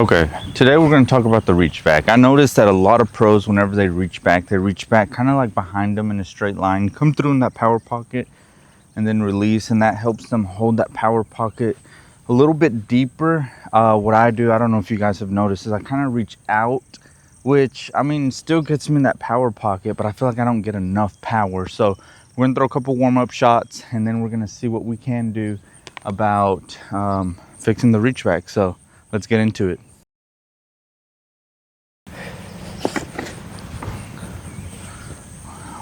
Okay, today we're going to talk about the reach back. I noticed that a lot of pros, whenever they reach back kind of like behind them in a straight line, come through in that power pocket and then release, and that helps them hold that power pocket a little bit deeper. What I do, I don't know if you guys have noticed, is I kind of reach out, which I mean still gets me in that power pocket, but I feel like I don't get enough power. So we're going to throw a couple warm-up shots, and then we're going to see what we can do about fixing the reach back. So let's get into it.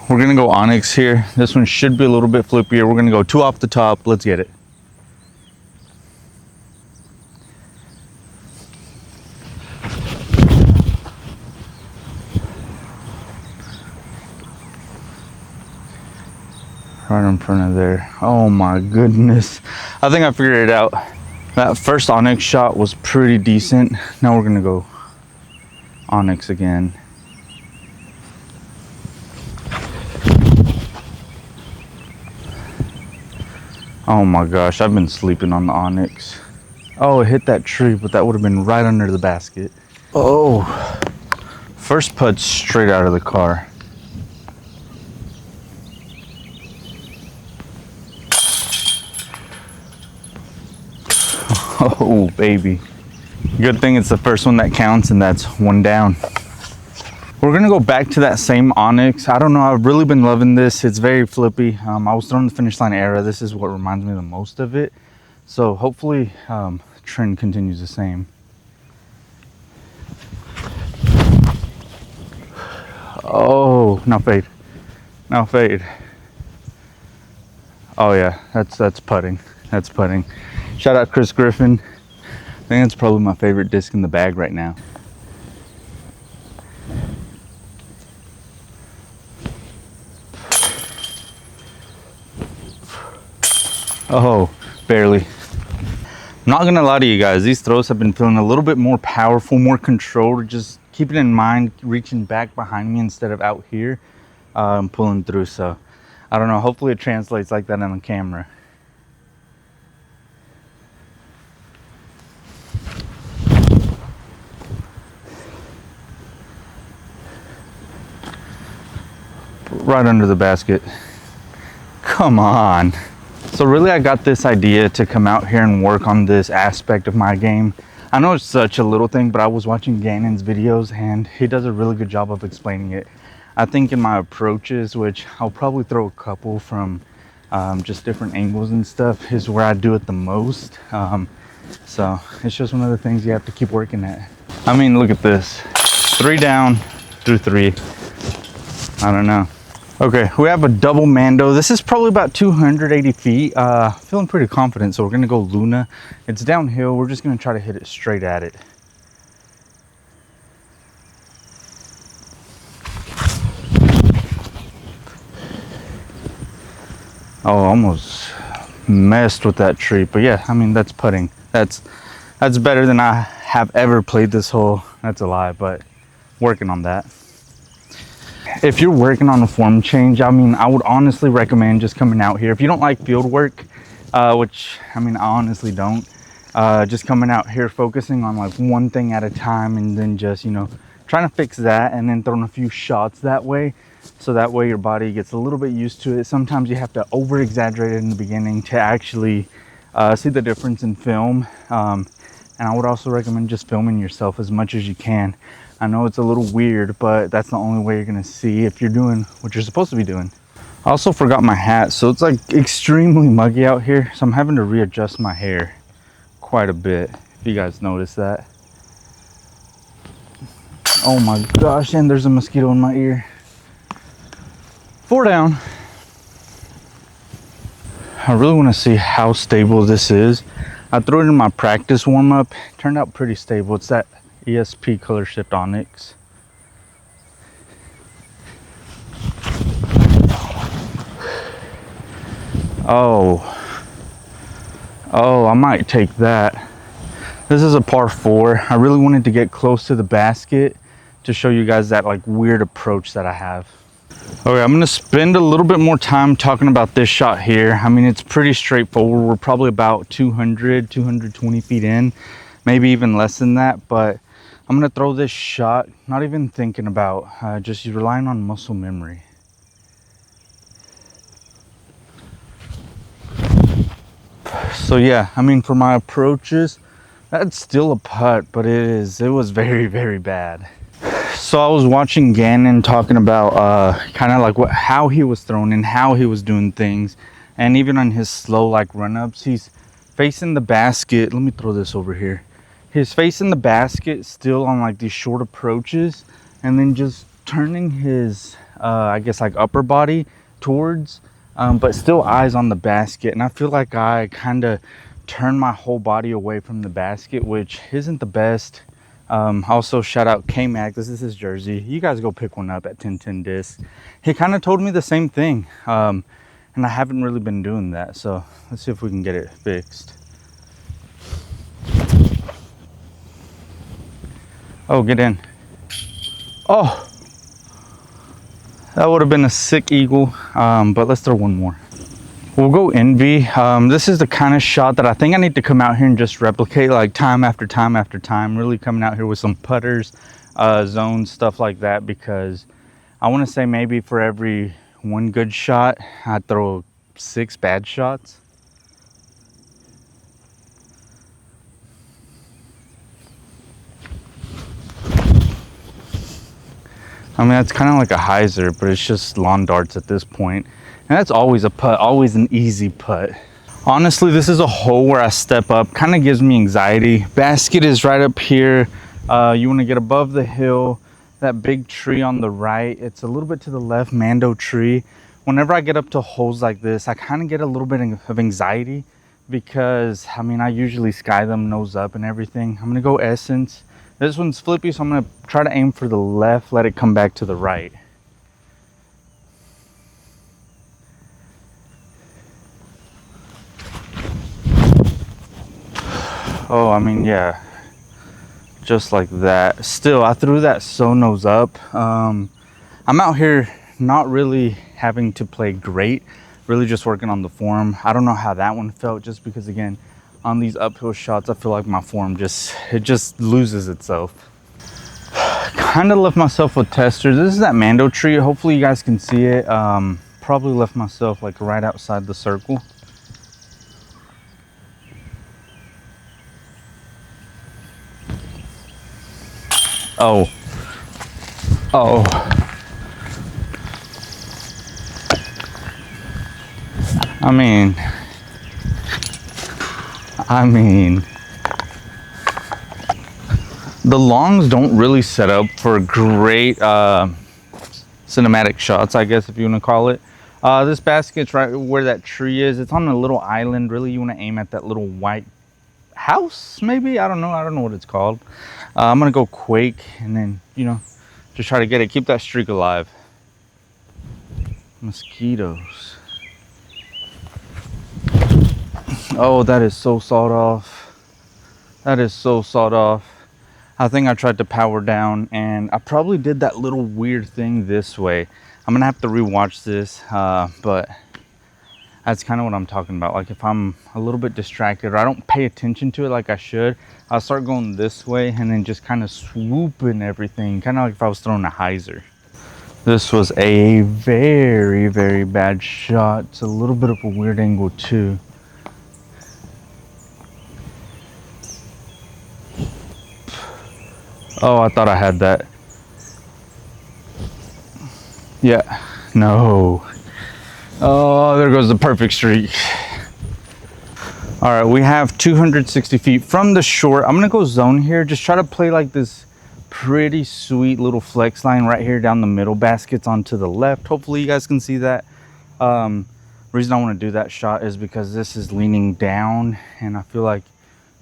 We're gonna go onyx here. This one should be a little bit flippier. We're gonna go 2 off the top. Let's get it. Right in front of there. Oh my goodness. I think I figured it out. That first onyx shot was pretty decent. Now we're gonna go onyx again. Oh my gosh, I've been sleeping on the onyx. Oh, it hit that tree, but that would have been right under the basket. Oh, first putt straight out of the car. Oh, baby. Good thing it's the first one that counts, and that's 1 down. We're gonna go back to that same onyx. I don't know, I've really been loving this. It's very flippy. I was throwing the finish line era. This is what reminds me the most of it. So hopefully trend continues the same. Oh, now fade. Now fade. Oh yeah, that's putting. That's putting. Shout out Chris Griffin. I think that's probably my favorite disc in the bag right now. Oh, barely. I'm not gonna lie to you guys, these throws have been feeling a little bit more powerful, more controlled. Just keeping in mind reaching back behind me instead of out here. I'm pulling through, so I don't know, hopefully it translates like that on the camera. Right under the basket. Come on. So really I got this idea to come out here and work on this aspect of my game. I know it's such a little thing, but I was watching Gannon's videos and he does a really good job of explaining it. I think in my approaches, which I'll probably throw a couple from just different angles and stuff, is where I do it the most. So it's just one of the things you have to keep working at. I mean, look at this. 3 down through 3. I don't know. Okay, we have a double Mando. This is probably about 280 feet. Feeling pretty confident, so we're gonna go Luna. It's downhill. We're just gonna try to hit it straight at it. Oh, almost messed with that tree, but yeah, I mean, that's putting. That's better than I have ever played this hole. That's a lie, but working on that. If you're working on a form change, I mean, I would honestly recommend just coming out here. If you don't like field work, which I mean, I honestly don't, just coming out here, focusing on like one thing at a time, and then just, you know, trying to fix that, and then throwing a few shots that way. So that way your body gets a little bit used to it. Sometimes you have to over exaggerate it in the beginning to actually see the difference in film. And I would also recommend just filming yourself as much as you can. I know it's a little weird, but that's the only way you're gonna see if you're doing what you're supposed to be doing. I also forgot my hat, so it's like extremely muggy out here, so I'm having to readjust my hair quite a bit, if you guys notice that. Oh my gosh, and there's a mosquito in my ear. 4 down. I really want to see how stable this is. I threw it in my practice warm-up. Turned out pretty stable. It's that ESP color shift onyx. Oh, I might take that. This is a par 4. I really wanted to get close to the basket to show you guys that like weird approach that I have. Okay, I'm gonna spend a little bit more time talking about this shot here. I mean, it's pretty straightforward. We're probably about 220 feet in. maybe even less than that. But I'm gonna throw this shot, not even thinking about, just relying on muscle memory. So yeah, I mean, for my approaches, that's still a putt, but it was very, very bad. So I was watching Gannon talking about kind of like how he was throwing and how he was doing things, and even on his slow like run-ups, he's facing the basket. Let me throw this over here. He's facing the basket still on like these short approaches, and then just turning his I guess like upper body towards, but still eyes on the basket. And I feel like I kind of turned my whole body away from the basket, which isn't the best. Also shout out K-Mac, this is his jersey. You guys go pick one up at 1010 Disc. He kind of told me the same thing, and I haven't really been doing that, so let's see if we can get it fixed. Oh, get in. Oh, that would have been a sick eagle, but let's throw one more. We'll go Envy. This is the kind of shot that I think I need to come out here and just replicate like time after time after time. Really coming out here with some putters, zones, stuff like that, because I want to say maybe for every one good shot, I throw 6 bad shots. I mean, that's kind of like a hyzer, but it's just lawn darts at this point. And that's always a putt, always an easy putt. Honestly, this is a hole where I step up, kind of gives me anxiety. Basket is right up here. You want to get above the hill, that big tree on the right. It's a little bit to the left, Mando tree. Whenever I get up to holes like this, I kind of get a little bit of anxiety because, I mean, I usually sky them nose up and everything. I'm going to go Essence. This one's flippy, so I'm going to try to aim for the left, let it come back to the right. Oh, I mean, yeah, just like that. Still, I threw that so nose up. I'm out here not really having to play great, really just working on the form. I don't know how that one felt, just because, again, on these uphill shots, I feel like my form just loses itself. Kind of left myself with testers. This is that Mando tree. Hopefully you guys can see it. Probably left myself like right outside the circle. Oh. I mean, the longs don't really set up for great cinematic shots, I guess, if you want to call it. This basket's right where that tree is. It's on a little island. Really, you want to aim at that little white house, maybe? I don't know what it's called. I'm gonna go Quake and then, you know, just try to get it, keep that streak alive. Mosquitoes. Oh, that is so sawed off. That is so sawed off. I think I tried to power down and I probably did that little weird thing this way. I'm gonna have to rewatch this, but that's kind of what I'm talking about. Like if I'm a little bit distracted or I don't pay attention to it like I should, I'll start going this way and then just kind of swooping everything, kind of like if I was throwing a hyzer. This was a very, very bad shot. It's a little bit of a weird angle too. Oh, I thought I had that. Yeah, no. Oh, there goes the perfect streak. All right, we have 260 feet from the shore. I'm gonna go zone here. Just try to play like this pretty sweet little flex line right here down the middle. Baskets onto the left. Hopefully you guys can see that. Reason I want to do that shot is because this is leaning down, and I feel like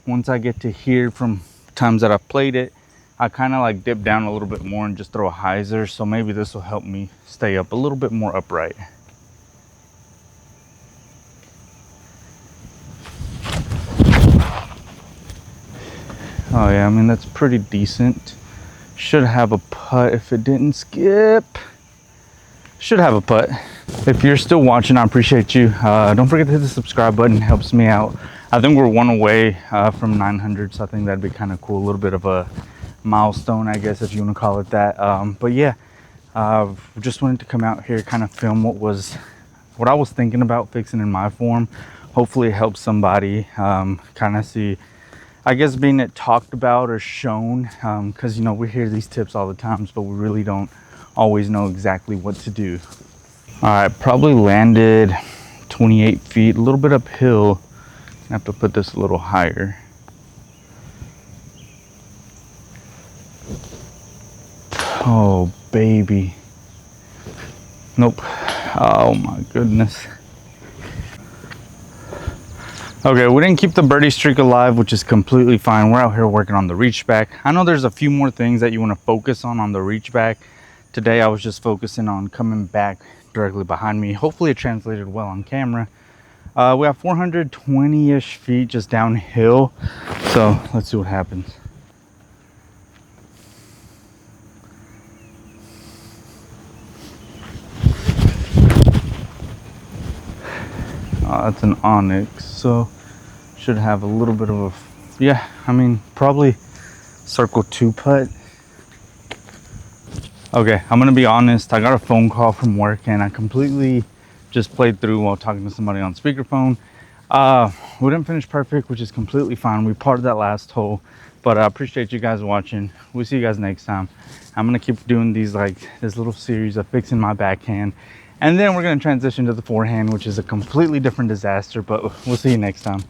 once I get to here from times that I've played it, I kind of like dip down a little bit more and just throw a hyzer. So maybe this will help me stay up a little bit more upright. Oh yeah, I mean, that's pretty decent. Should have a putt if it didn't skip. Should have a putt. If you're still watching, I appreciate you. Don't forget to hit the subscribe button, it helps me out. I think we're one away from 900, so I think that'd be kind of cool. A little bit of a milestone, I guess, if you want to call it that. But yeah, just wanted to come out here, kind of film what I was thinking about fixing in my form. Hopefully it helps somebody kind of see, I guess, being it talked about or shown, because you know, we hear these tips all the times, but we really don't always know exactly what to do. All right, probably landed 28 feet, a little bit uphill. I have to put this a little higher. Oh baby, nope. Oh my goodness. Okay, we didn't keep the birdie streak alive, which is completely fine. We're out here working on the Reachback. I know there's a few more things that you want to focus on the Reachback. Today I was just focusing on coming back directly behind me. Hopefully it translated well on camera. We have 420-ish feet just downhill, so let's see what happens. That's an onyx, so should have a little bit of a, yeah, I mean, probably circle 2 putt. Okay, I'm gonna be honest, I got a phone call from work and I completely just played through while talking to somebody on speakerphone. We didn't finish perfect, which is completely fine. We parted that last hole, but I appreciate you guys watching. We'll see you guys next time. I'm gonna keep doing these, like this little series of fixing my backhand, and then we're gonna transition to the forehand, which is a completely different disaster, but we'll see you next time.